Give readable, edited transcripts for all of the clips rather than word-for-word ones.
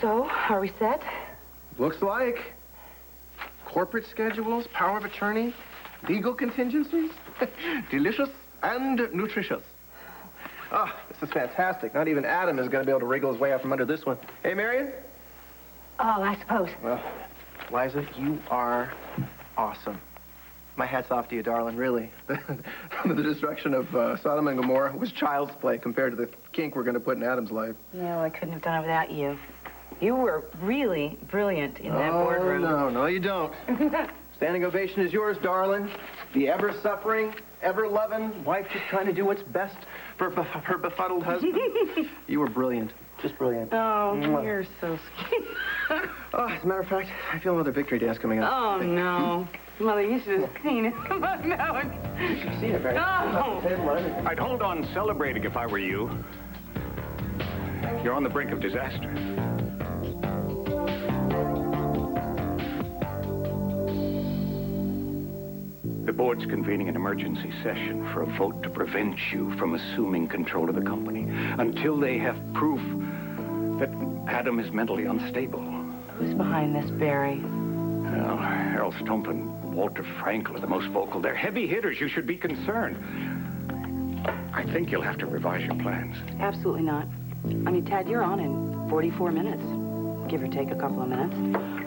So, are we set? Looks like. Corporate schedules, power of attorney, legal contingencies. Delicious and nutritious. Ah, this is fantastic. Not even Adam is going to be able to wriggle his way out from under this one. Hey, Marion? Oh, I suppose. Well, Liza, you are awesome. My hat's off to you, darling, really. The destruction of Sodom and Gomorrah was child's play compared to the kink we're going to put in Adam's life. No, I couldn't have done it without you. You were really brilliant in that boardroom. No, you don't. Standing ovation is yours, darling. The ever-suffering, ever-loving wife just trying to do what's best for her befuddled husband. You were brilliant. Just brilliant. Oh, you're so sweet. Oh, as a matter of fact, I feel another victory dance coming up. Oh, no. Mother, you should have seen it. Come on now. You should have seen it, Mary. Oh. I'd hold on celebrating if I were you. You're on the brink of disaster. The board's convening an emergency session for a vote to prevent you from assuming control of the company until they have proof that Adam is mentally unstable. Who's behind this, Barry? Well, Harold Stump and Walter Frankel are the most vocal. They're heavy hitters. You should be concerned. I think you'll have to revise your plans. Absolutely not. I mean, Tad, you're on in 44 minutes. Give or take a couple of minutes.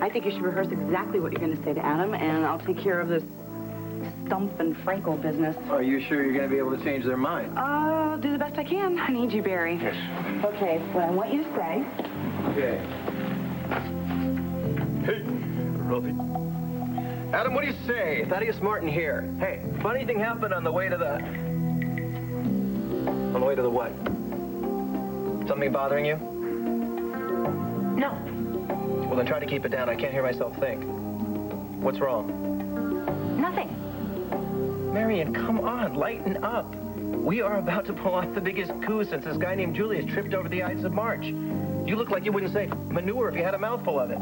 I think you should rehearse exactly what you're going to say to Adam, and I'll take care of this Stump and Frankel business. Are you sure you're going to be able to change their mind? I'll do the best I can. I need you, Barry. Yes. Okay, what I want you to say... Okay. Hey, Robbie. Adam, what do you say? Thaddeus Martin here. Hey, funny thing happened on the way to the... On the way to the what? Something bothering you? No. Well, then try to keep it down. I can't hear myself think. What's wrong? Nothing. Marion, come on, lighten up. We are about to pull off the biggest coup since this guy named Julius tripped over the Ides of March. You look like you wouldn't say manure if you had a mouthful of it.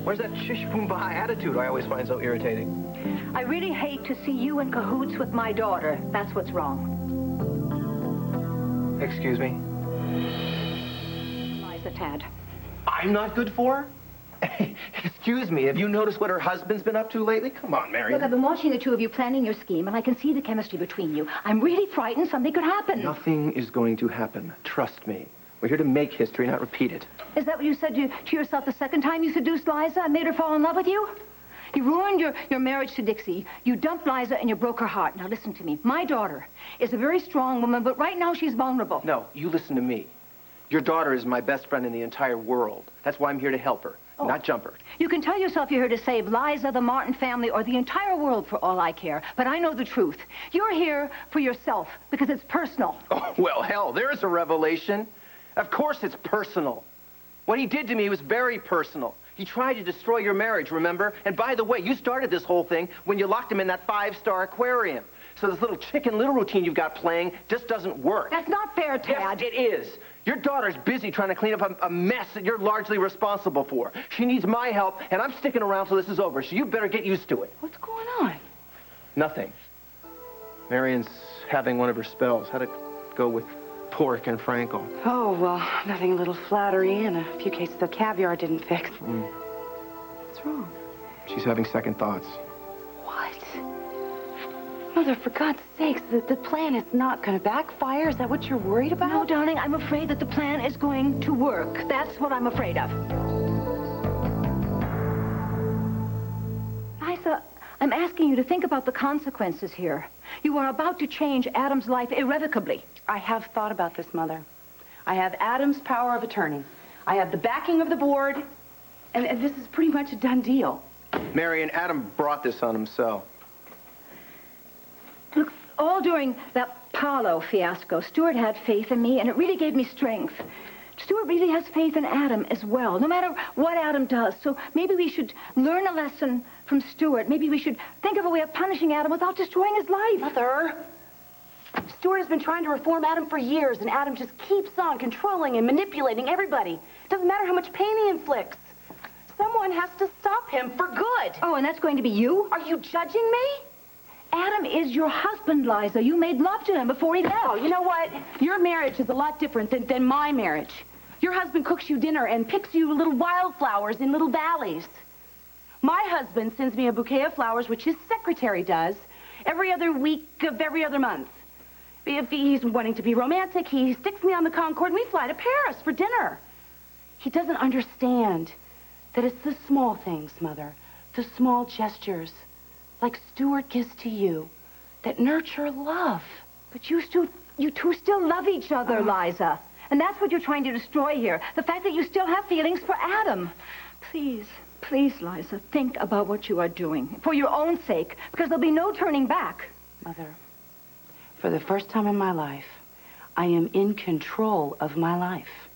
Where's that shish boom bah attitude I always find so irritating? I really hate to see you in cahoots with my daughter. That's what's wrong. Excuse me? Liza, Tad. I'm not good for her? Excuse me, have you noticed what her husband's been up to lately? Come on, Marion. Look, I've been watching the two of you planning your scheme, and I can see the chemistry between you. I'm really frightened something could happen. Nothing is going to happen. Trust me. We're here to make history, not repeat it. Is that what you said to yourself the second time you seduced Liza and made her fall in love with you? You ruined your marriage to Dixie. You dumped Liza and you broke her heart. Now listen to me. My daughter is a very strong woman, but right now she's vulnerable. No, you listen to me. Your daughter is my best friend in the entire world. That's why I'm here to help her, not jump her. You can tell yourself you're here to save Liza, the Martin family, or the entire world for all I care. But I know the truth. You're here for yourself because it's personal. Oh, well, hell, there is a revelation. Of course it's personal. What he did to me was very personal. He tried to destroy your marriage, remember? And by the way, you started this whole thing when you locked him in that 5-star aquarium. So this little Chicken Little routine you've got playing just doesn't work. That's not fair, Tad. Yes, it is. Your daughter's busy trying to clean up a mess that you're largely responsible for. She needs my help, and I'm sticking around till this is over, so you better get used to it. What's going on? Nothing. Marion's having one of her spells. How'd it go with pork and Frankel? Oh, well, nothing, a little flattery and a few cases of caviar didn't fix. What's wrong? She's having second thoughts. What? Mother, for God's sakes, the plan is not going to backfire. Is that what you're worried about? No, darling, I'm afraid that the plan is going to work. That's what I'm afraid of. Liza, I'm asking you to think about the consequences here. You are about to change Adam's life irrevocably. I have thought about this, Mother. I have Adam's power of attorney. I have the backing of the board, and this is pretty much a done deal. Marion, Adam brought this on himself. Look, all during that Paolo fiasco, Stuart had faith in me, and it really gave me strength. Stuart really has faith in Adam as well, no matter what Adam does. So maybe we should learn a lesson from Stuart. Maybe we should think of a way of punishing Adam without destroying his life. Mother, Stuart has been trying to reform Adam for years, and Adam just keeps on controlling and manipulating everybody. Doesn't matter how much pain he inflicts. Someone has to stop him for good. Oh, and that's going to be you? Are you judging me? Adam is your husband, Liza. You made love to him before he left. Oh, you know what? Your marriage is a lot different than my marriage. Your husband cooks you dinner and picks you little wildflowers in little valleys. My husband sends me a bouquet of flowers, which his secretary does, every other week of every other month. If he's wanting to be romantic, he sticks me on the Concorde and we fly to Paris for dinner. He doesn't understand that it's the small things, Mother, the small gestures, like Stuart gives to you, that nurture love. But you two still love each other, Liza. And that's what you're trying to destroy here. The fact that you still have feelings for Adam. Please, please, Liza, think about what you are doing. For your own sake, because there'll be no turning back. Mother, for the first time in my life, I am in control of my life.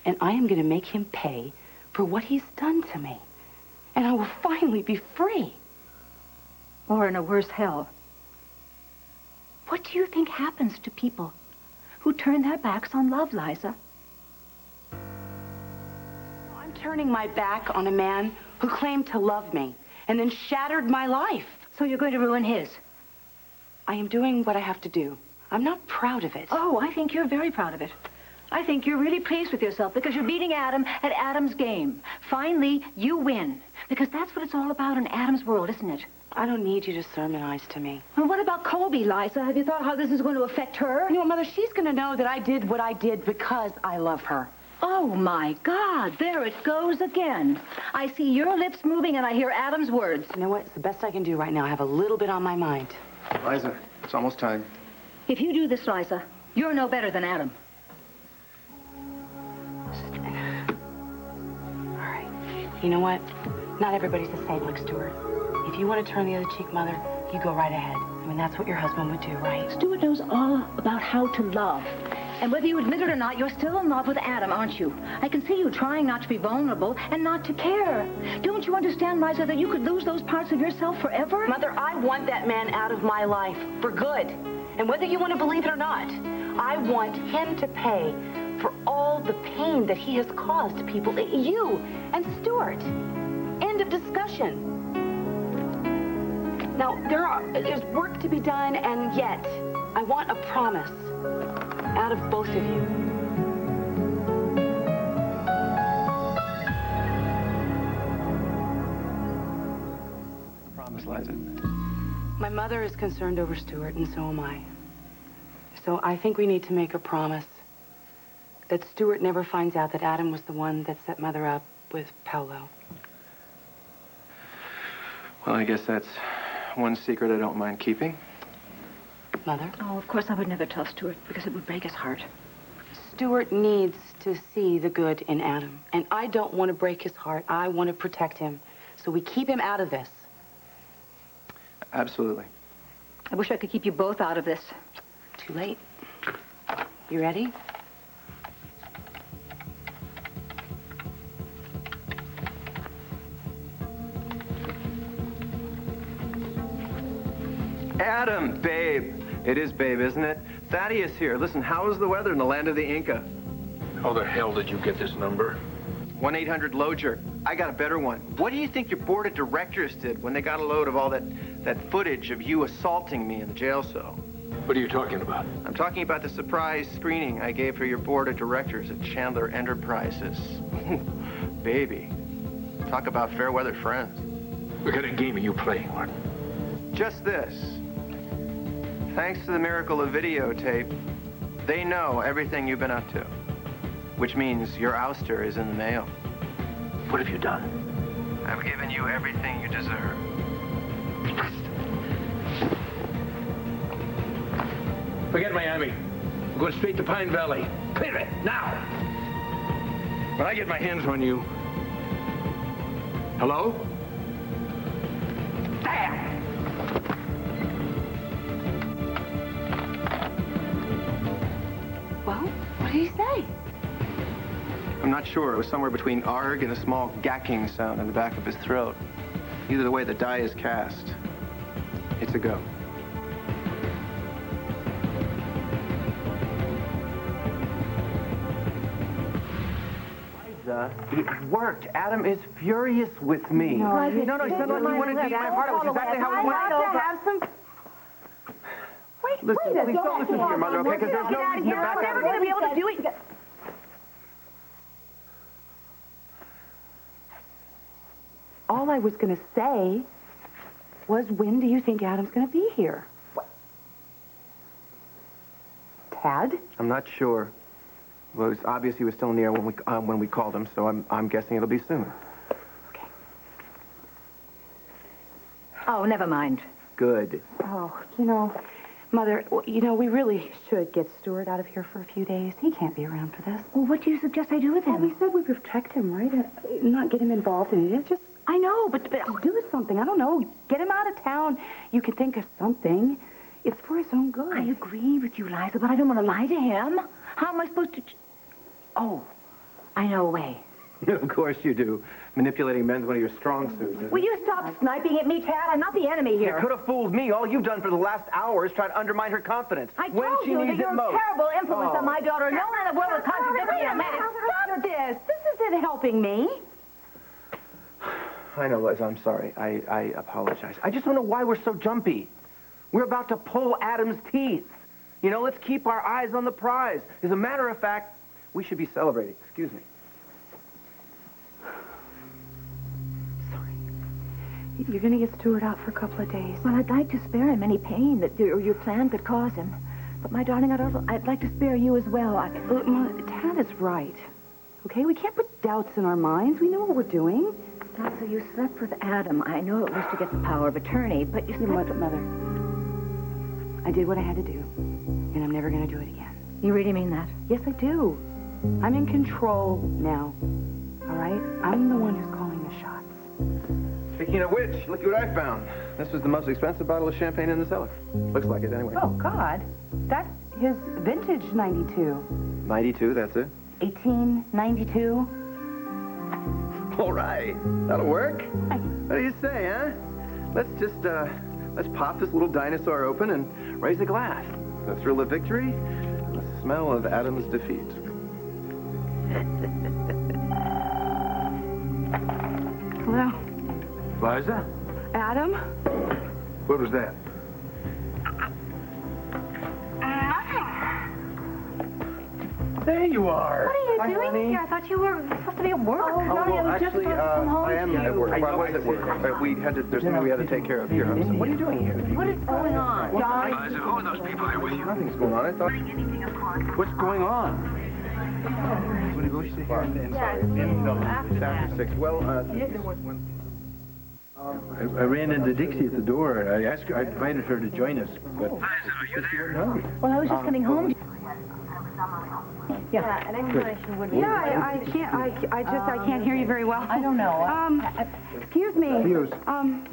And I am going to make him pay for what he's done to me. And I will finally be free. Or in a worse hell. What do you think happens to people who turn their backs on love, Liza? I'm turning my back on a man who claimed to love me and then shattered my life. So you're going to ruin his? I am doing what I have to do. I'm not proud of it. Oh, I think you're very proud of it. I think you're really pleased with yourself because you're beating Adam at Adam's game. Finally, you win. Because that's what it's all about in Adam's world, isn't it? I don't need you to sermonize to me. Well, what about Colby, Liza? Have you thought how this is going to affect her? You know, Mother, she's going to know that I did what I did because I love her. Oh, my God. There it goes again. I see your lips moving and I hear Adam's words. You know what? It's the best I can do right now. I have a little bit on my mind. Liza, it's almost time. If you do this, Liza, you're no better than Adam. All right. You know what? Not everybody's the same like Stuart. If you want to turn the other cheek, Mother, you go right ahead. I mean, that's what your husband would do, right? Stuart knows all about how to love. And whether you admit it or not, you're still in love with Adam, aren't you? I can see you trying not to be vulnerable and not to care. Don't you understand, Liza, that you could lose those parts of yourself forever? Mother, I want that man out of my life for good. And whether you want to believe it or not, I want him to pay for all the pain that he has caused people, you and Stuart. End of discussion. Now, there's work to be done, and yet, I want a promise out of both of you. Promise, Liza. My mother is concerned over Stuart, and so am I. So I think we need to make a promise that Stuart never finds out that Adam was the one that set Mother up with Paolo. Well, I guess that's one secret I don't mind keeping. Mother? Oh, of course I would never tell Stuart because it would break his heart. Stuart needs to see the good in Adam. And I don't want to break his heart. I want to protect him. So we keep him out of this. Absolutely. I wish I could keep you both out of this. Too late. You ready? Adam, babe. It is babe, isn't it? Thaddeus here. Listen, how is the weather in the land of the Inca? How the hell did you get this number? 1-800-LOJER. I got a better one. What do you think your board of directors did when they got a load of all that footage of you assaulting me in the jail cell? What are you talking about? I'm talking about the surprise screening I gave for your board of directors at Chandler Enterprises. Baby. Talk about fair weather friends. What kind of game are you playing, Martin? Just this. Thanks to the miracle of videotape, they know everything you've been up to. Which means your ouster is in the mail. What have you done? I've given you everything you deserve. Forget Miami. We're going straight to Pine Valley. Clear it, now! When I get my hands on you... Hello? Damn! Well, what did he say? I'm not sure. It was somewhere between arg and a small gacking sound in the back of his throat. Either way, the die is cast. It's a go. Liza, it worked. Adam is furious with me. No, he said, look, he wanted to eat my heart. It was exactly how it went. Have some... Listen, please don't listen to your mother, okay? Because there's no reason to back out of We're never going to be able to do it. all I was going to say was, when do you think Adam's going to be here? What? Tad? I'm not sure. Well, it was obvious he was still in the air when we called him, so I'm guessing it'll be soon. Okay. Oh, never mind. Good. Oh, Mother, we really should get Stuart out of here for a few days. He can't be around for this. Well, what do you suggest I do with him? Well, we said we'd protect him, right? Not get him involved in it. Just, I know, but do something. I don't know. Get him out of town. You can think of something. It's for his own good. I agree with you, Liza, but I don't want to lie to him. How am I supposed to... Oh, I know a way. Of course you do. Manipulating men's one of your strong suits. Will you stop sniping at me, Tad? I'm not the enemy here. You could have fooled me. All you've done for the last hour is try to undermine her confidence. I told you that you're a terrible influence on my daughter. No one in the world will contradict me on that. Stop this. This isn't helping me. I know, Liza, I'm sorry. I apologize. I just don't know why we're so jumpy. We're about to pull Adam's teeth. Let's keep our eyes on the prize. As a matter of fact, we should be celebrating. Excuse me. You're going to get Stuart out for a couple of days. Well, I'd like to spare him any pain that your plan could cause him. But, my darling, I'd like to spare you as well. Look, Mom, Tad is right. Okay? We can't put doubts in our minds. We know what we're doing. So you slept with Adam. I know it was to get the power of attorney, but you slept... Mother, I did what I had to do, and I'm never going to do it again. You really mean that? Yes, I do. I'm in control now. All right? I'm the one who's calling the shots. Speaking of which, look what I found. This was the most expensive bottle of champagne in the cellar. Looks like it anyway. Oh, God. That's his vintage 92. 92, that's it? 1892. All right. That'll work. What do you say, huh? Let's pop this little dinosaur open and raise a glass. The thrill of victory and the smell of Adam's defeat. Hello? Liza? Adam? What was that? There you are. What are you doing here? I thought you were supposed to be at work. Oh, Well, actually, I am at work. I was at work. There's something we had to take care of here. What are you doing here? What is going on? Liza, who are those people there with you? Nothing's going on. I thought... What's going on? What did you say here? It's after 6. Well, there was one... I ran into Dixie at the door, and I invited her to join us, but... Liza, are you there? No. Well, I was just coming home. Yeah, an explanation would be... Yeah, I can't hear you very well. I don't know. Excuse me. Excuse. I'm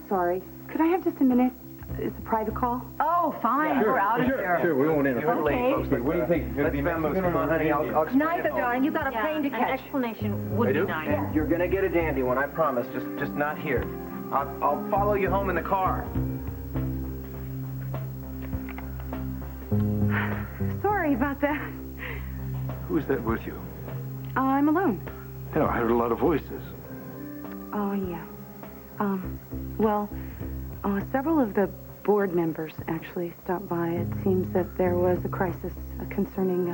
sorry. Could I have just a minute? It's a private call. Oh, fine. We're out of here. Sure, we won't interrupt. You're late, folks. What do you think? Let's vamos. Come on, honey. I'll explain Nice, it all. darling. You've got a plane to catch. Explanation would be nice. And you're gonna get a dandy one, I promise. Just not here. I'll follow you home in the car. Sorry about that. Who's that with you? I'm alone. No, I heard a lot of voices. Oh, yeah. Well, several of the board members actually stopped by. It seems that there was a crisis concerning,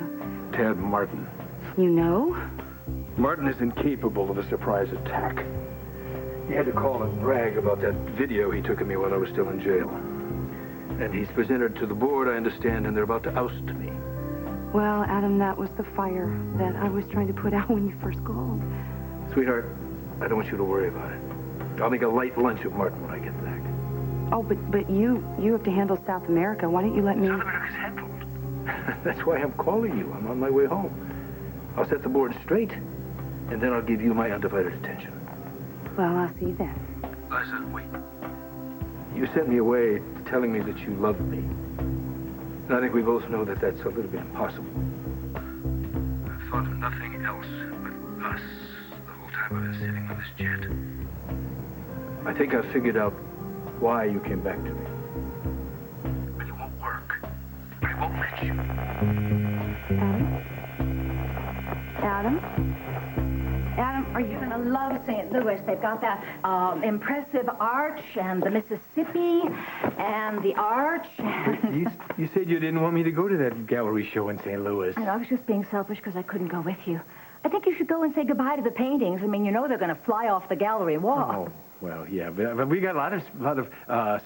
Tad Martin. you know? Martin is incapable of a surprise attack. He had to call and brag about that video he took of me while I was still in jail. And he's presented to the board, I understand, and they're about to oust me. Well, Adam, that was the fire that I was trying to put out when you first called. Sweetheart, I don't want you to worry about it. I'll make a light lunch of Martin when I get back. Oh, but you have to handle South America. Why don't you let me... South America's handled. That's why I'm calling you. I'm on my way home. I'll set the board straight, and then I'll give you my undivided attention. Well, I'll see you then. Liza, wait. You sent me away telling me that you loved me. And I think we both know that that's a little bit impossible. I've thought of nothing else but us the whole time I've been sitting on this jet. I think I've figured out why you came back to me. But it won't work. But it won't let you. Adam? Adam, are you... You're going to love St. Louis. They've got that impressive arch and the Mississippi and the arch. You said you didn't want me to go to that gallery show in St. Louis. And I was just being selfish because I couldn't go with you. I think you should go and say goodbye to the paintings. I mean, you know they're going to fly off the gallery wall. Oh, well, yeah, but we got a lot of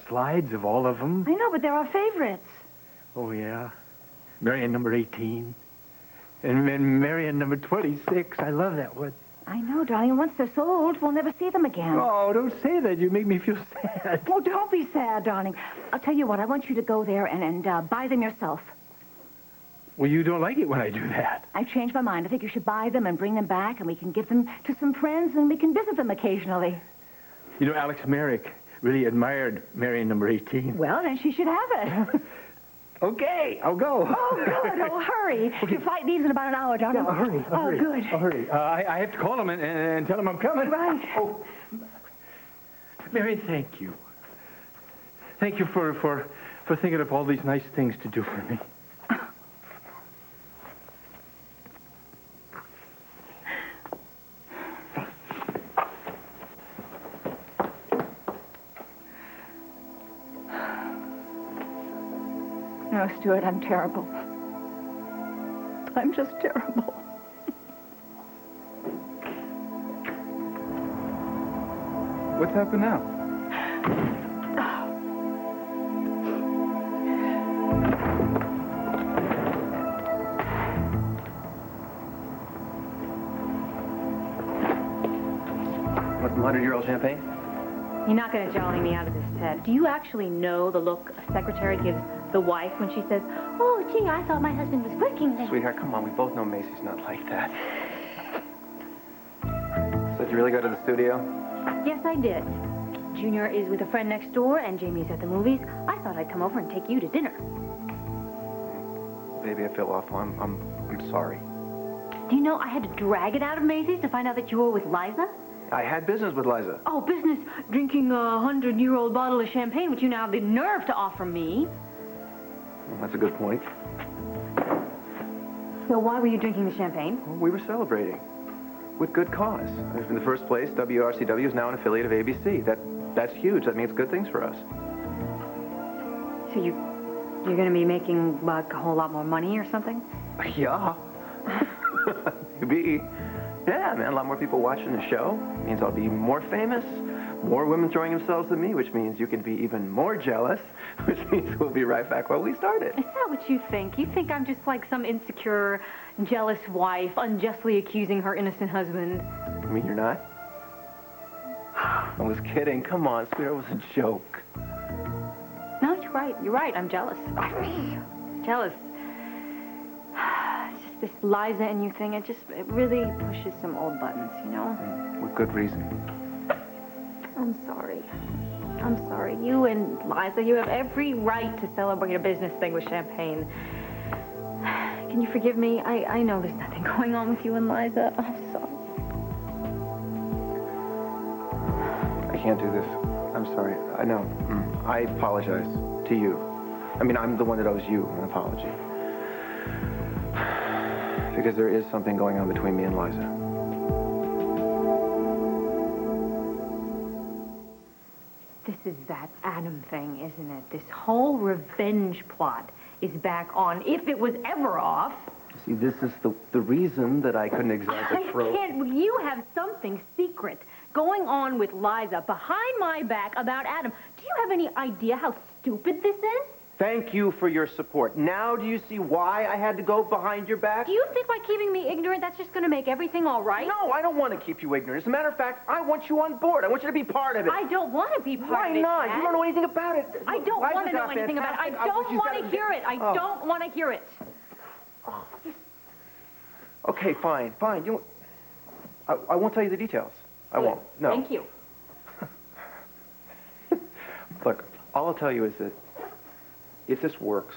slides of all of them. I know, but they're our favorites. Oh, yeah. Marion number 18. And Marion number 26. I love that one. I know, darling. Once they're sold, we'll never see them again. Oh, don't say that. You make me feel sad. Oh, don't be sad, darling. I'll tell you what. I want you to go there and buy them yourself. Well, you don't like it when I do that. I changed my mind. I think you should buy them and bring them back, and we can give them to some friends, and we can visit them occasionally. You know, Alex Merrick really admired Marion number 18. Well, then she should have it. Okay, I'll go. Oh, good. Oh, hurry. Okay. Your flight leaves in about an hour, darling. I'll hurry. Oh, good. I'll hurry. I have to call him and tell him I'm coming. Right. Oh, Mary, thank you. Thank you for thinking of all these nice things to do for me. No, Stuart, I'm terrible. I'm just terrible. What's happened now? Want some 100-year-old champagne? You're not going to jolly me out of this, Ted. Do you actually know the look a secretary gives the wife when she says, "Oh, gee, I thought my husband was working there"? Sweetheart, come on. We both know Macy's not like that. So did you really go to the studio? Yes, I did. Junior is with a friend next door, and Jamie's at the movies. I thought I'd come over and take you to dinner. Baby, I feel awful. I'm sorry. Do you know I had to drag it out of Macy's to find out that you were with Liza? I had business with Liza. Oh, business drinking a 100-year-old bottle of champagne, which you now have the nerve to offer me. Well, that's a good point. So why were you drinking the champagne? Well, we were celebrating. With good cause. In the first place, WRCW is now an affiliate of ABC. That's huge. That means good things for us. So you're going to be making, like, a whole lot more money or something? Yeah. Maybe. Yeah, man, a lot more people watching the show. Means I'll be more famous, more women throwing themselves at me, which means you can be even more jealous, which means we'll be right back where we started. Is that what you think? You think I'm just like some insecure, jealous wife unjustly accusing her innocent husband? I mean, you're not? I was kidding. Come on, sweetheart, it was a joke. No, you're right. You're right. I'm jealous. Jealous. It's just this Liza and you thing. It really pushes some old buttons, you know? With good reason. I'm sorry. I'm sorry. You and Liza, you have every right to celebrate a business thing with champagne. Can you forgive me? I know there's nothing going on with you and Liza. I'm sorry. I can't do this. I'm sorry. I know. I apologize to you. I mean, I'm the one that owes you an apology. Because there is something going on between me and Liza. This is that Adam thing, isn't it? This whole revenge plot is back on, if it was ever off. See, this is the reason that I couldn't exactly throw... I can't. You have something secret going on with Liza behind my back about Adam. Do you have any idea how stupid this is? Thank you for your support. Now do you see why I had to go behind your back? Do you think by keeping me ignorant, that's just going to make everything all right? No, I don't want to keep you ignorant. As a matter of fact, I want you on board. I want you to be part of it. I don't want to be part Why of it. not? Dad. You don't know anything about it. I don't want to know Liza's anything about it. I fantastic. don't want to hear it. I don't want to hear it. Okay, fine. I won't tell you the details. I won't. No. Thank you. Look, all I'll tell you is that if this works,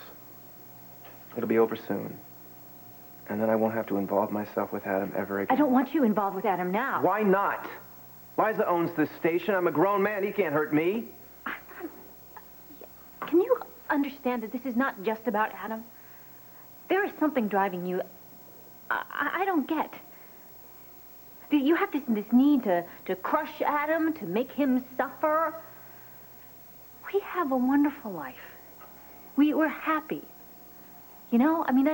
it'll be over soon. And then I won't have to involve myself with Adam ever again. I don't want you involved with Adam now. Why not? Liza owns this station. I'm a grown man. He can't hurt me. Can you understand that this is not just about Adam? There is something driving you I don't get. You have this need to crush Adam, to make him suffer. We have a wonderful life. We're happy. You know, I mean,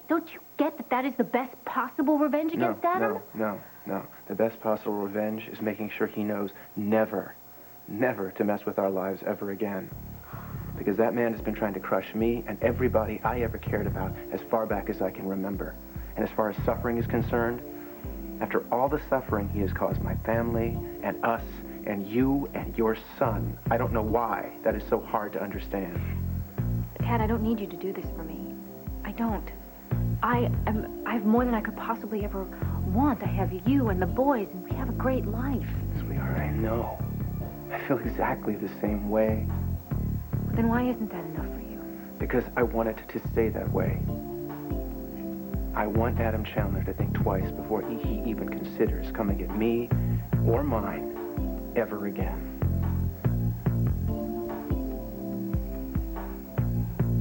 don't you get that that is the best possible revenge against Adam? No. The best possible revenge is making sure he knows never to mess with our lives ever again. Because that man has been trying to crush me and everybody I ever cared about as far back as I can remember. And as far as suffering is concerned, after all the suffering he has caused my family and us and you and your son, I don't know why that is so hard to understand. Ted, I don't need you to do this for me. I don't. I have more than I could possibly ever want. I have you and the boys, and we have a great life. Sweetheart, I know. I feel exactly the same way. Then why isn't that enough for you? Because I want it to stay that way. I want Adam Chandler to think twice before he even considers coming at me or mine ever again.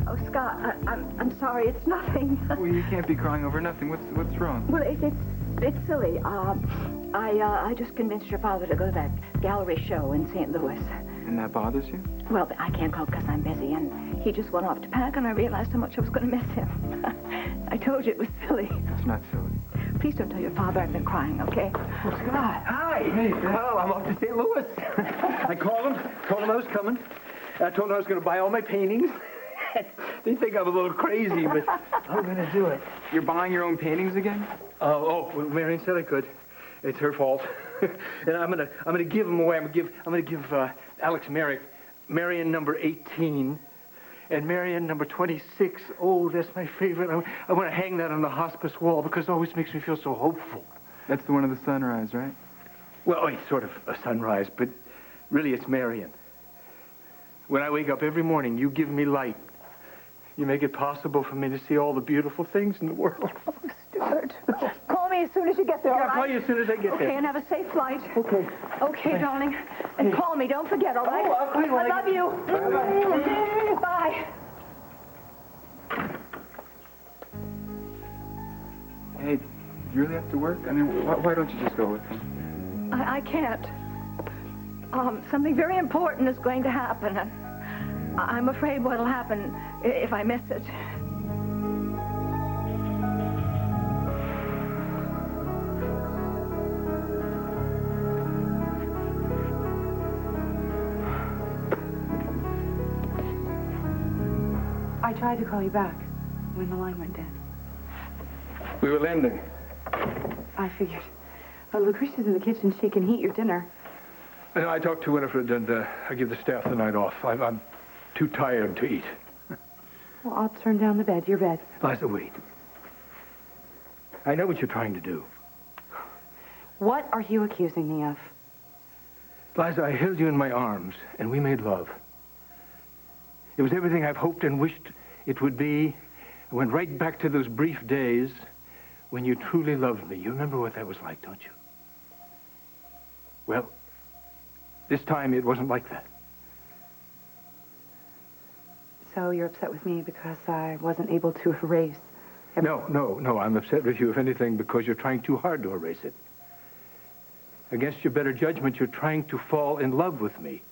Oh, Scott, I'm sorry. It's nothing. Well, you can't be crying over nothing. What's wrong? Well, it's silly. I just convinced your father to go to that gallery show in St. Louis. And that bothers you? Well, I can't go because I'm busy, and he just went off to pack, and I realized how much I was going to miss him. I told you it was silly. It's not silly. Please don't tell your father I've been crying, okay? Oh, Scott. Hi. Hey, Oh, I'm off to St. Louis. I called him, told him I was coming. I told him I was going to buy all my paintings. They think I'm a little crazy, but I'm going to do it. You're buying your own paintings again? Well, Marion said I could. It's her fault. And I'm gonna give them away. I'm gonna give Alex Merrick Marion number 18 and Marion number 26. Oh, that's my favorite. I want to hang that on the hospice wall because it always makes me feel so hopeful. That's the one of the sunrise, right? Well, it's sort of a sunrise, but really it's Marion. When I wake up every morning, you give me light. You make it possible for me to see all the beautiful things in the world. Oh, Stuart. Call me as soon as you get there, all I'll right? call you as soon as I get there. Okay, and have a safe flight. Okay. Okay, darling. And call me. Don't forget, all right? Oh, I will. I love you. Bye. Hey, you really have to work? I mean, why don't you just go with me? I can't. Something very important is going to happen, and I'm afraid what'll happen if I miss it. I tried to call you back when the line went dead. We were landing. I figured. Lucretia's in the kitchen. She can heat your dinner. I talked to Winifred, and I give the staff the night off. I'm too tired to eat. Well, I'll turn down the bed. Your bed. Liza, wait. I know what you're trying to do. What are you accusing me of? Liza, I held you in my arms, and we made love. It was everything I've hoped and wished it would be. I went right back to those brief days when you truly loved me. You remember what that was like, don't you? Well, this time it wasn't like that. So you're upset with me because I wasn't able to erase everything? No. I'm upset with you, if anything, because you're trying too hard to erase it. Against your better judgment, you're trying to fall in love with me.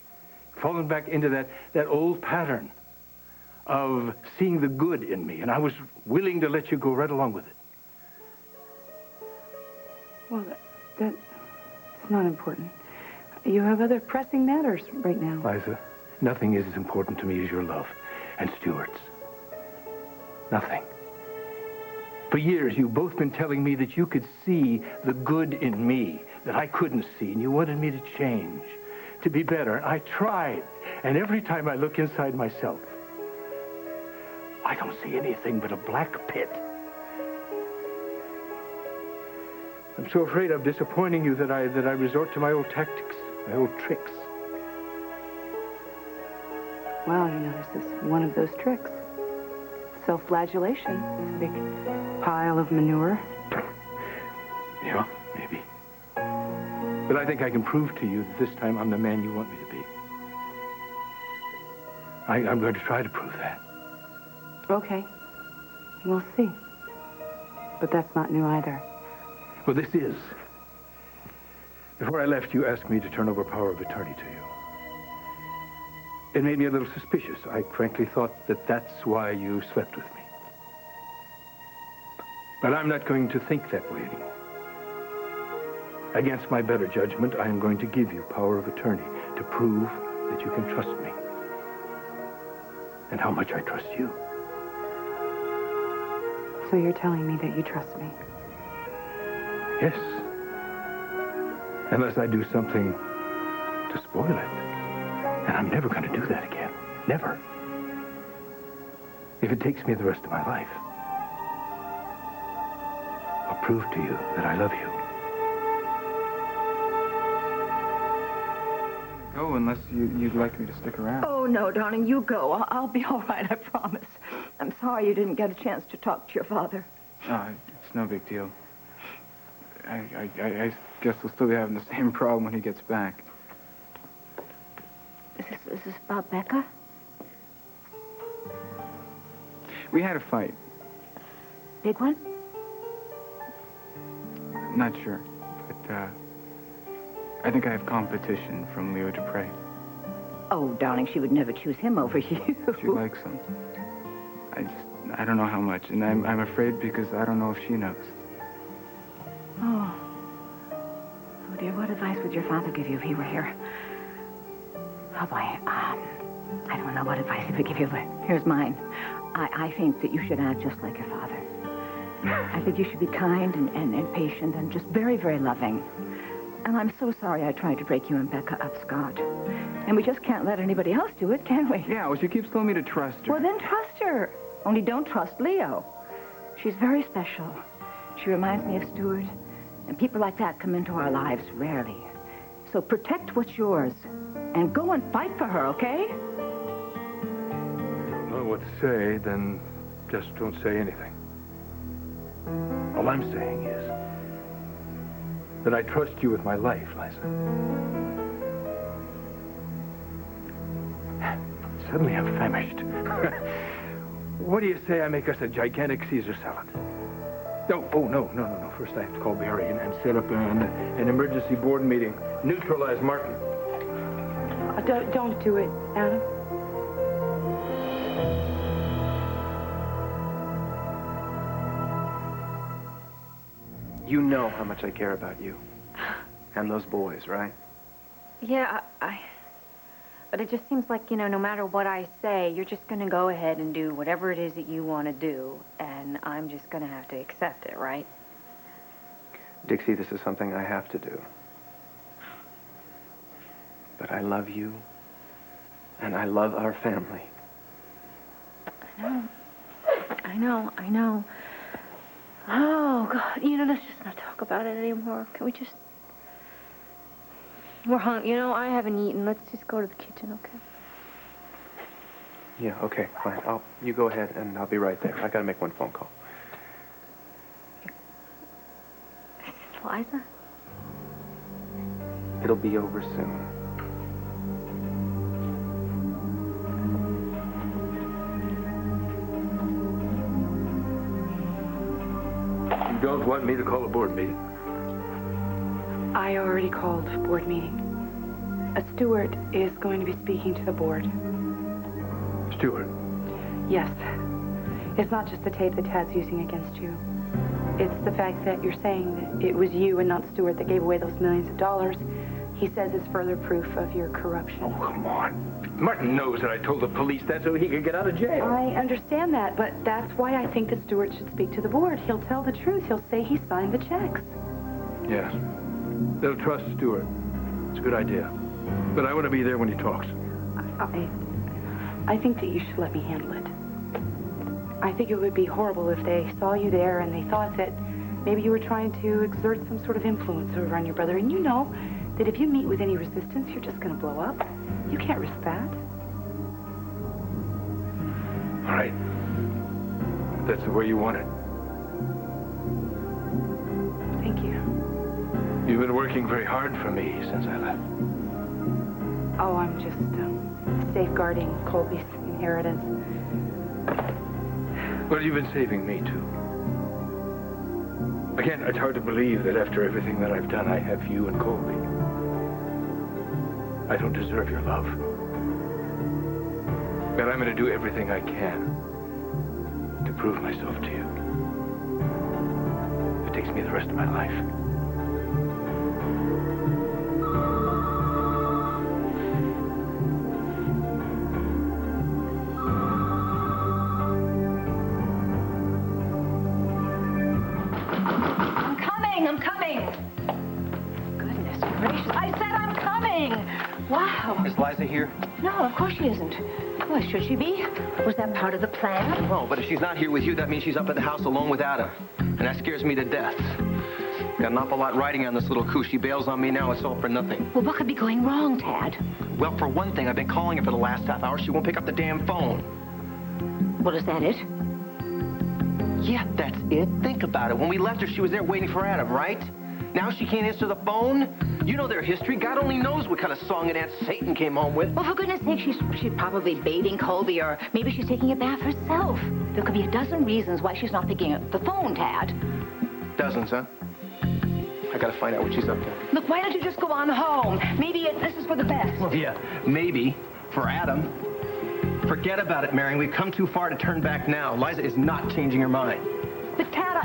Falling back into that old pattern of seeing the good in me, and I was willing to let you go right along with it. Well, that's not important. You have other pressing matters right now. Liza, nothing is as important to me as your love and Stuart's. Nothing. For years, you've both been telling me that you could see the good in me that I couldn't see, and you wanted me to change, to be better. And I tried, and every time I look inside myself, I don't see anything but a black pit. I'm so afraid of disappointing you that I resort to my old tactics, my old tricks. Well, this is one of those tricks. Self-flagellation. This big pile of manure. Yeah, maybe. But I think I can prove to you that this time I'm the man you want me to be. I'm going to try to prove that. Okay. We'll see. But that's not new either. Well, this is. Before I left, you asked me to turn over power of attorney to you. It made me a little suspicious. I frankly thought that that's why you slept with me. But I'm not going to think that way anymore. Against my better judgment, I am going to give you power of attorney to prove that you can trust me. And how much I trust you. So you're telling me that you trust me? Yes. Unless I do something to spoil it. And I'm never going to do that again. Never. If it takes me the rest of my life, I'll prove to you that I love you. Go unless you'd like me to stick around. Oh, no, darling, you go. I'll be all right, I promise. I'm sorry you didn't get a chance to talk to your father. It's no big deal. I guess we'll still be having the same problem when he gets back. Is this about Becca? We had a fight. Big one? Not sure, but I think I have competition from Leo Dupre. Oh, darling, she would never choose him over you. She likes him. I don't know how much, and I'm afraid because I don't know if she knows. Oh. Oh, dear, what advice would your father give you if he were here? Oh, boy, I don't know what advice he would give you, but here's mine. I think that you should act just like your father. I think you should be kind and patient and just very, very loving. And I'm so sorry I tried to break you and Becca up, Scott. And we just can't let anybody else do it, can we? Yeah, well, she keeps telling me to trust her. Well, then trust her. Only don't trust Leo. She's very special. She reminds me of Stuart. And people like that come into our lives rarely. So protect what's yours. And go and fight for her, okay? If you don't know what to say, then just don't say anything. All I'm saying is that I trust you with my life, Liza. Suddenly I'm famished. What do you say I make us a gigantic Caesar salad? No, no. First I have to call Barry and set up an emergency board meeting. Neutralize Martin. Don't do it, Adam. You know how much I care about you. And those boys, right? Yeah, but it just seems like, no matter what I say, you're just going to go ahead and do whatever it is that you want to do, and I'm just going to have to accept it, right? Dixie, this is something I have to do. But I love you, and I love our family. I know. Oh, God, let's just not talk about it anymore. Can we just... We're hungry. I haven't eaten. Let's just go to the kitchen, okay? Yeah, okay, fine. You go ahead, and I'll be right there. I gotta make one phone call. Liza? It'll be over soon. You don't want me to call a board meeting? I already called a board meeting. Stuart is going to be speaking to the board. Stuart? Yes. It's not just the tape that Tad's using against you. It's the fact that you're saying that it was you and not Stuart that gave away those millions of dollars. He says it's further proof of your corruption. Oh, come on. Martin knows that I told the police that so he could get out of jail. I understand that, but that's why I think that Stuart should speak to the board. He'll tell the truth. He'll say he signed the checks. Yes. They'll trust Stuart. It's a good idea. But I want to be there when he talks. I think that you should let me handle it. I think it would be horrible if they saw you there and they thought that maybe you were trying to exert some sort of influence over on your brother. And you know that if you meet with any resistance, you're just going to blow up. You can't risk that. All right. If that's the way you want it. Thank you. You've been working very hard for me since I left. Oh, I'm just safeguarding Colby's inheritance. Well, you've been saving me, too. Again, it's hard to believe that after everything that I've done, I have you and Colby. I don't deserve your love. But I'm going to do everything I can to prove myself to you. it takes me the rest of my life. I'm coming. Goodness gracious. I said I'm coming. Wow. Is Liza here? No, of course she isn't. Why should she be? Was that part of the plan? No, but if she's not here with you, that means she's up at the house alone with Adam. And that scares me to death. Got an awful lot riding on this little coup. She bails on me now. It's all for nothing. Well, what could be going wrong, Tad? Well, for one thing, I've been calling her for the last half hour. She won't pick up the damn phone. Well, is that it? Yeah, that's it. Think about it. When we left her, she was there waiting for Adam, right? Now she can't answer the phone? You know their history. God only knows what kind of song and dance Satan came home with. Well, for goodness sake, she's probably bathing Colby, or maybe she's taking a bath herself. There could be a dozen reasons why she's not picking up the phone, Tad. Dozens, huh? I gotta find out what she's up to. Look, why don't you just go on home? Maybe this is for the best. Well, yeah, maybe. For Adam. Forget about it, Marion. We've come too far to turn back now. Liza is not changing her mind. But Tad,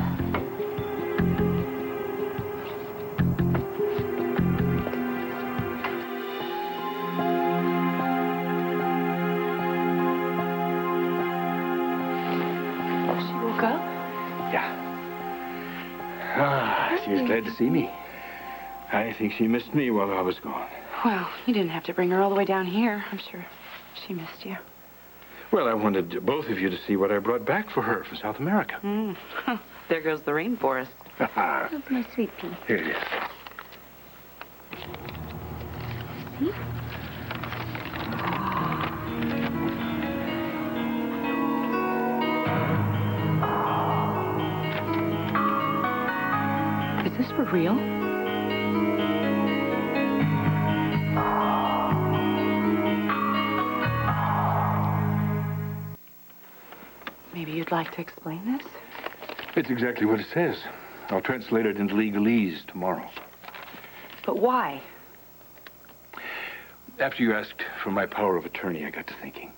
She woke up? Yeah. Ah, she was glad to see me. I think she missed me while I was gone. Well, you didn't have to bring her all the way down here. I'm sure she missed you. Well, I wanted both of you to see what I brought back for her from South America. There goes the rainforest. that's my sweet pea. Here it is. Is this for real? Maybe you'd like to explain this? It's exactly what it says. I'll translate it into legalese tomorrow. But why? After you asked for my power of attorney, I got to thinking.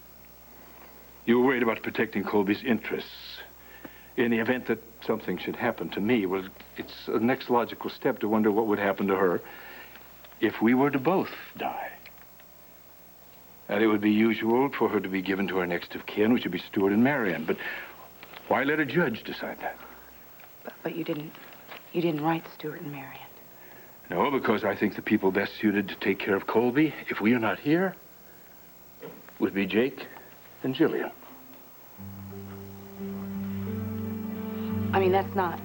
You were worried about protecting Colby's interests. In the event that something should happen to me, well, it's the next logical step to wonder what would happen to her if we were to both die. And it would be usual for her to be given to her next of kin, which would be Stuart and Marion. But why let a judge decide that? But you didn't write Stuart and Marion. No, because I think the people best suited to take care of Colby, if we are not here, would be Jake and Jillian. I mean, that's not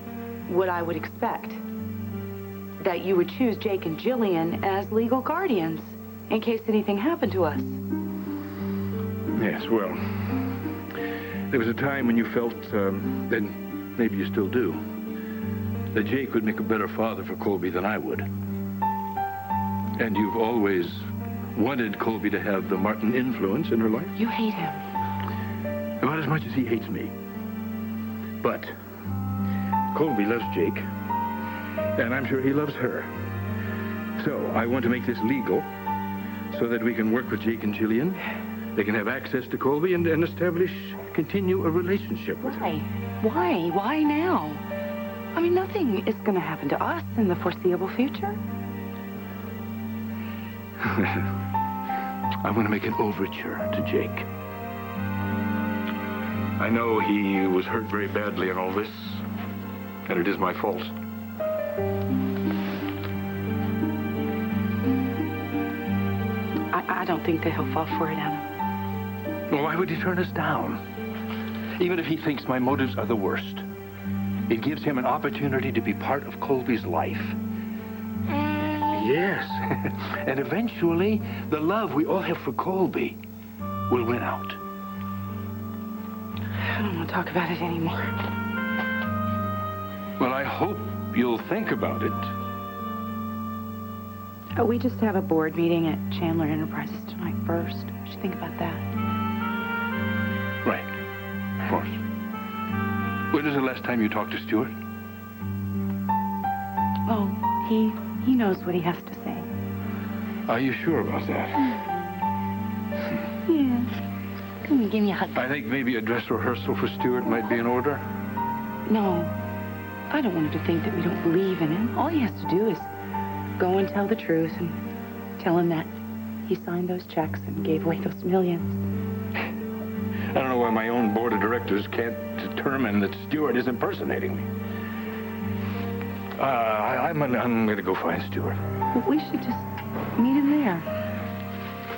what I would expect. That you would choose Jake and Jillian as legal guardians in case anything happened to us. Yes, well, there was a time when you felt, and maybe you still do, that Jake would make a better father for Colby than I would. And you've always wanted Colby to have the Martin influence in her life. You hate him. About as much as he hates me. But Colby loves Jake, and I'm sure he loves her. So I want to make this legal so that we can work with Jake and Jillian. They can have access to Colby and continue a relationship with her. Why? Why now? I mean, nothing is going to happen to us in the foreseeable future. I want to make an overture to Jake. I know he was hurt very badly in all this, and it is my fault. I don't think that he'll fall for it, Adam. Well, why would he turn us down? Even if he thinks my motives are the worst, it gives him an opportunity to be part of Colby's life. Yes. And eventually, the love we all have for Colby will win out. I don't want to talk about it anymore. Well, I hope you'll think about it. We just have a board meeting at Chandler Enterprises tonight first. We should think about that. Right. Of course. When was the last time you talked to Stuart? Oh, he knows what he has to say. Are you sure about that? Yeah. Come and give me a hug. I think maybe a dress rehearsal for Stuart might be in order. No. I don't want him to think that we don't believe in him. All he has to do is go and tell the truth and tell him that he signed those checks and gave away those millions. I don't know why my own board of directors can't determine that Stewart is impersonating me. I'm going to go find Stewart. Well, we should just meet him there.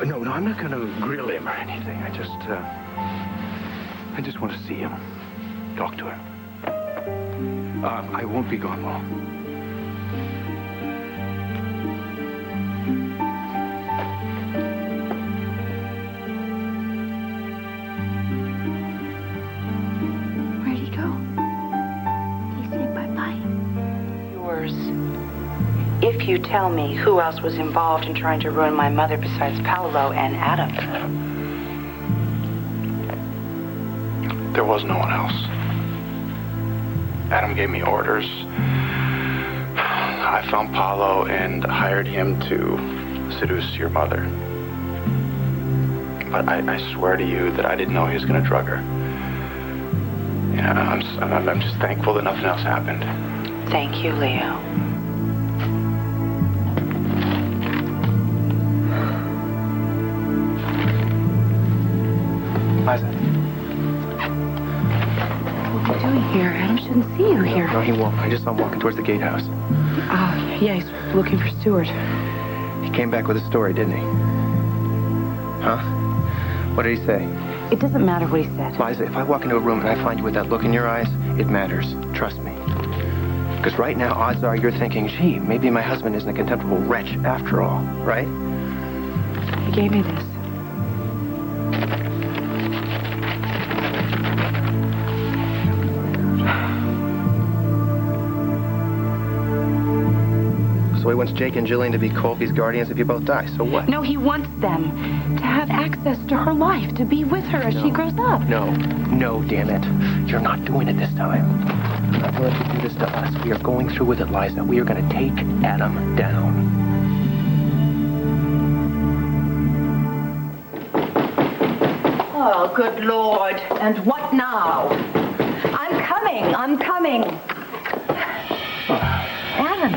No, I'm not going to grill him or anything. I just want to see him, talk to him. I won't be gone long. Where'd he go? He's saying bye-bye. Yours. If you tell me who else was involved in trying to ruin my mother besides Paolo and Adam. There was no one else. Adam gave me orders. I found Paolo and hired him to seduce your mother. But I swear to you that I didn't know he was going to drug her. Yeah, I'm just thankful that nothing else happened. Thank you, Leo. Liza. What are you doing here? Adam shouldn't see you here. No, he won't. I just saw him walking towards the gatehouse. Yeah, he's looking for Stewart. He came back with a story, didn't he? Huh? What did he say? It doesn't matter what he said. Liza, if I walk into a room and I find you with that look in your eyes, it matters. Trust me. Because right now, odds are you're thinking, gee, maybe my husband isn't a contemptible wretch after all, right? He gave me this. So he wants Jake and Jillian to be Colby's guardians if you both die. So what? No, he wants them to have access to her life, to be with her as she grows up. No, damn it. You're not doing it this time. I'm not going to let you do this to us. We are going through with it, Liza. We are going to take Adam down. Oh, good Lord. And what now? I'm coming. Adam.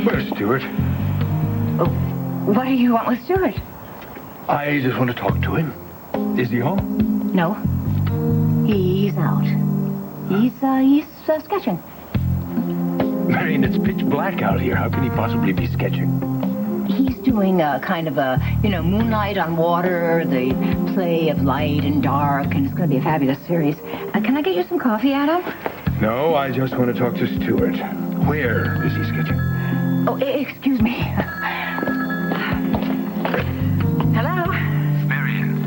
Where's Stewart? Oh, what do you want with Stewart? I just want to talk to him. Is he home? No. He's out. He's sketching. Marion, it's pitch black out here. How can he possibly be sketching? He's doing a kind of a, moonlight on water, the play of light and dark, and it's going to be a fabulous series. Can I get you some coffee, Adam? No, I just want to talk to Stewart. Where is he sketching? Oh, excuse me. Hello? Marion.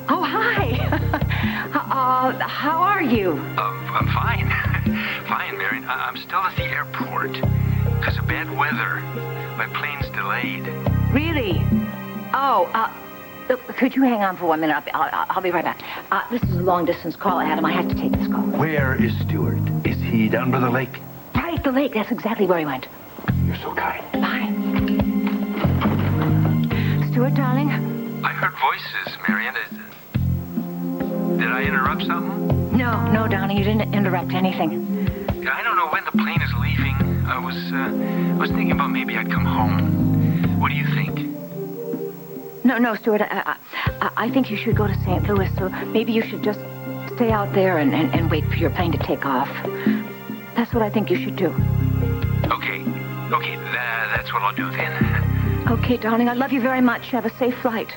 Oh, hi. How are you? I'm fine. Fine, Marion. I'm still at the airport. Because of bad weather. My plane's delayed. Really? Oh, look, could you hang on for 1 minute? I'll be right back. This is a long-distance call, Adam. I have to take this call. Where is Stewart? Is he down by the lake? Right, the lake. That's exactly where he went. You're so kind. Bye. Stewart, darling? I heard voices, Marion. Did I interrupt something? No, darling. You didn't interrupt anything. I don't know when the plane is leaving. I was thinking about maybe I'd come home. What do you think? No, Stewart. I think you should go to St. Louis, so maybe you should just stay out there and wait for your plane to take off. That's what I think you should do. Okay, that's what I'll do then. Okay, darling. I love you very much. Have a safe flight.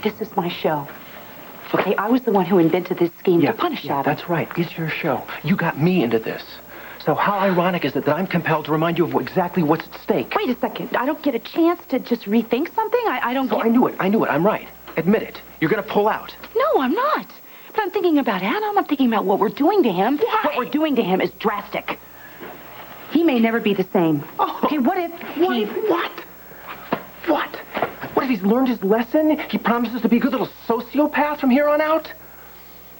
This is my show. Okay, I was the one who invented this scheme to punish Adam. That's right. It's your show. You got me into this. So how ironic is it that I'm compelled to remind you of exactly what's at stake? Wait a second. I don't get a chance to just rethink something? I don't get... I knew it. I'm right. Admit it. You're going to pull out. No, I'm not. But I'm thinking about Adam. I'm thinking about what we're doing to him. Why? What we're doing to him is drastic. He may never be the same. Oh. Okay, what if he... What? What if he's learned his lesson? He promises to be a good little sociopath from here on out?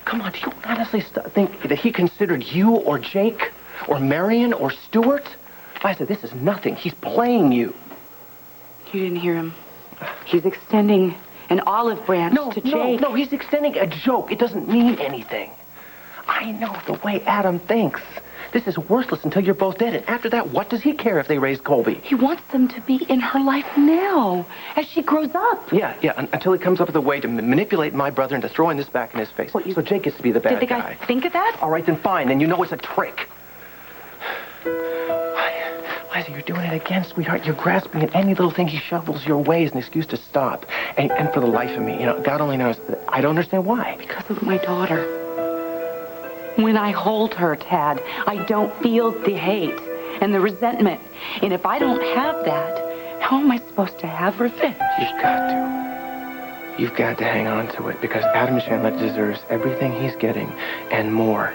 Come on, do you honestly think that he considered you or Jake or Marion or Stewart? Liza, this is nothing. He's playing you. You didn't hear him. He's extending an olive branch to Jake. No, he's extending a joke. It doesn't mean anything. I know the way Adam thinks. This is worthless until you're both dead. And after that, what does he care if they raise Colby? He wants them to be in her life now, as she grows up. Yeah, until he comes up with a way to manipulate my brother into throwing this back in his face. So Jake gets to be the bad guy. Did the guy think of that? All right, then fine. Then you know it's a trick. Liza, you're doing it again, sweetheart. You're grasping at any little thing he shovels your way as an excuse to stop. And for the life of me, God only knows, I don't understand why. Because of my daughter. When I hold her, Tad, I don't feel the hate and the resentment. And if I don't have that, how am I supposed to have revenge? You've got to. You've got to hang on to it, because Adam Chandler deserves everything he's getting and more.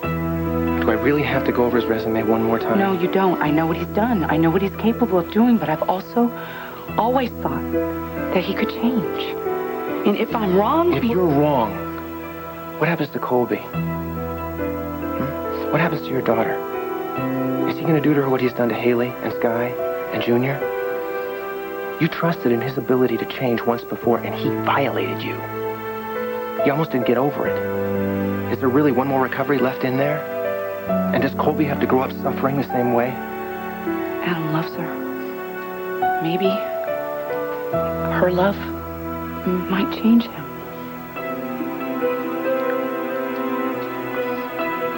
Do I really have to go over his resume one more time? No, you don't. I know what he's done. I know what he's capable of doing, but I've also always thought that he could change. And if I'm wrong... If you're wrong, what happens to Colby? What happens to your daughter? Is he going to do to her what he's done to Haley and Sky and Junior? You trusted in his ability to change once before, and he violated you. You almost didn't get over it. Is there really one more recovery left in there? And does Colby have to grow up suffering the same way? Adam loves her. Maybe her love might change him.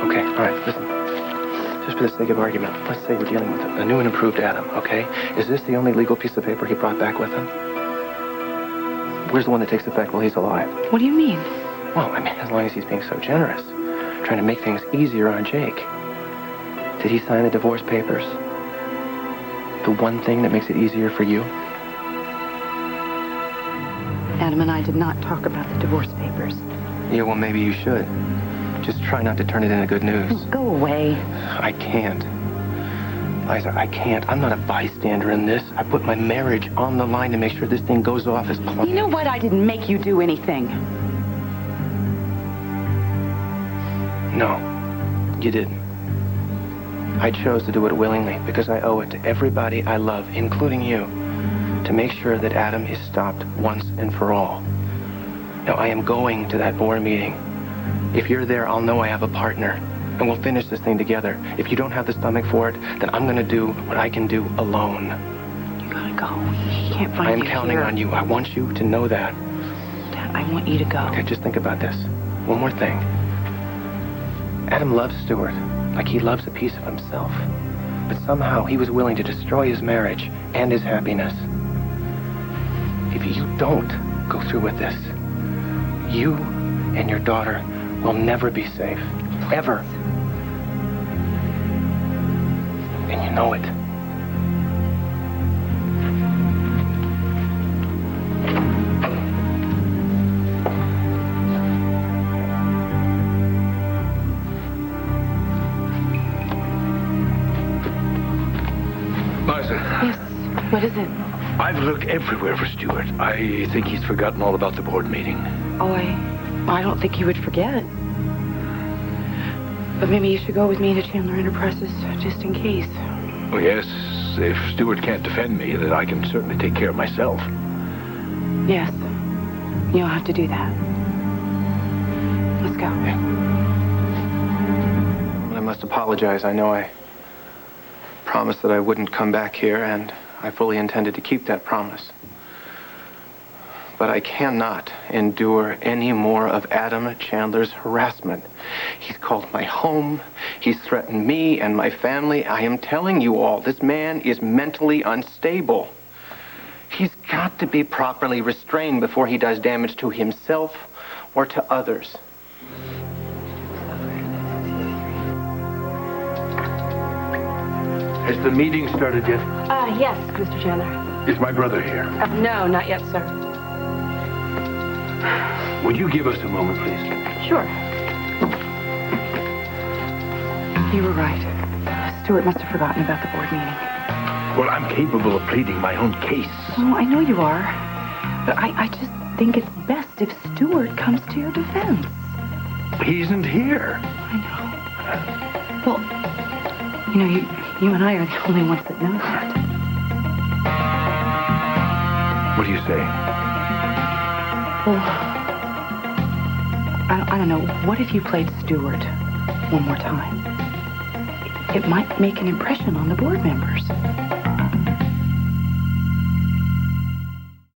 Okay, all right, listen. Just for the sake of argument, let's say we're dealing with a new and improved Adam, okay? Is this the only legal piece of paper he brought back with him? Where's the one that takes effect while he's alive? What do you mean? Well, I mean, as long as he's being so generous, trying to make things easier on Jake. Did he sign the divorce papers? The one thing that makes it easier for you? Adam and I did not talk about the divorce papers. Yeah, well, maybe you should. Just try not to turn it into good news. Go away. I can't. Liza, I can't. I'm not a bystander in this. I put my marriage on the line to make sure this thing goes off as planned. You know what? I didn't make you do anything. No, you didn't. I chose to do it willingly because I owe it to everybody I love, including you, to make sure that Adam is stopped once and for all. Now, I am going to that board meeting. If you're there, I'll know I have a partner, and we'll finish this thing together. If you don't have the stomach for it, then I'm going to do what I can do alone. You gotta go. He can't find you. I am counting on you. I want you to know that. Dad, I want you to go. Okay, just think about this. One more thing. Adam loves Stuart like he loves a piece of himself. But somehow he was willing to destroy his marriage and his happiness. If you don't go through with this, you and your daughter will never be safe. Ever. And you know it. Liza. Yes. What is it? I've looked everywhere for Stuart. I think he's forgotten all about the board meeting. Oh, I don't think he would forget. But maybe you should go with me to Chandler Enterprises, just in case. Oh, yes. If Stuart can't defend me, then I can certainly take care of myself. Yes. You'll have to do that. Let's go. Yeah. I must apologize. I know I promised that I wouldn't come back here, and I fully intended to keep that promise. But I cannot endure any more of Adam Chandler's harassment. He's called my home. He's threatened me and my family. I am telling you all, this man is mentally unstable. He's got to be properly restrained before he does damage to himself or to others. Has the meeting started yet? Yes, Mr. Chandler. Is my brother here? No, not yet, sir. Would you give us a moment, please? Sure. You were right. Stuart must have forgotten about the board meeting. Well, I'm capable of pleading my own case. Oh, I know you are. But I just think it's best if Stuart comes to your defense. He isn't here. I know. Well, you know, you and I are the only ones that know that. What do you say? Well, I don't know. What if you played Stewart one more time? It might make an impression on the board members.